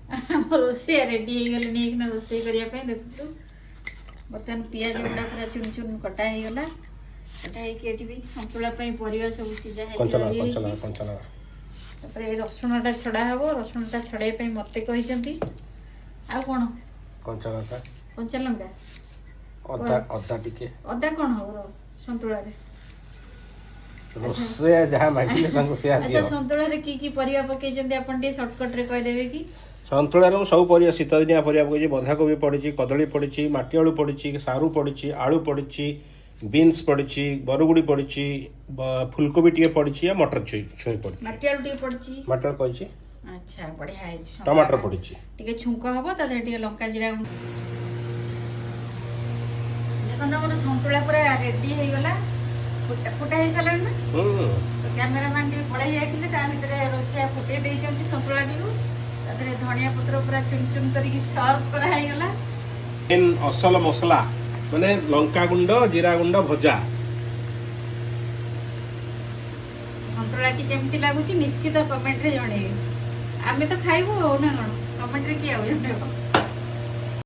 रोसे ready हो गले नहीं रोसे करने देखु बर्तमान पियाज गुड़ा पूरा चुन चुन कटा हो गला कटा भी सतुला परिवा सब सीझा रसुणटा छड़ा हम रसुणटा छड़ाई मत कहते आ कौन कंचा लंका अदा कौन हम सतुला अच्छा सतुला की परिवा पकई आपन सर्टकट रे कहदेवे कि सतुला सब परिया शीत दिनिया परिया पकई बंधाकोबी पड़ी कदली पड़ी माटी आलू पड़ी सारू पड़ी आलू पड़ी बीन्स पड़ी बरगुड़ी पड़ी फुलकोबी टी पड़ी या मटर छुई पड़ी माटी आलू टी पड़ी मटर कही अच्छा बढ़िया है टमाटर पड़ी टिके छुंक हम टिके लंका जीरा देखो मोर सतुला पूरा रेडी हो गला फुटा हो सारा ना तो कैमेरामैन टी पड़े जाते रोषिया फुटे देती सतुला टी धनिया पत्र पूरा चुन चुन करके सर्व करागला असल मसला माने लंका गुंड जीरा गुंड भजा सतुला टी केमती लगुच निश्चित कमेंट रे जणेबे आमे तो खाइबो ना कमेंट रे किया जणेबो।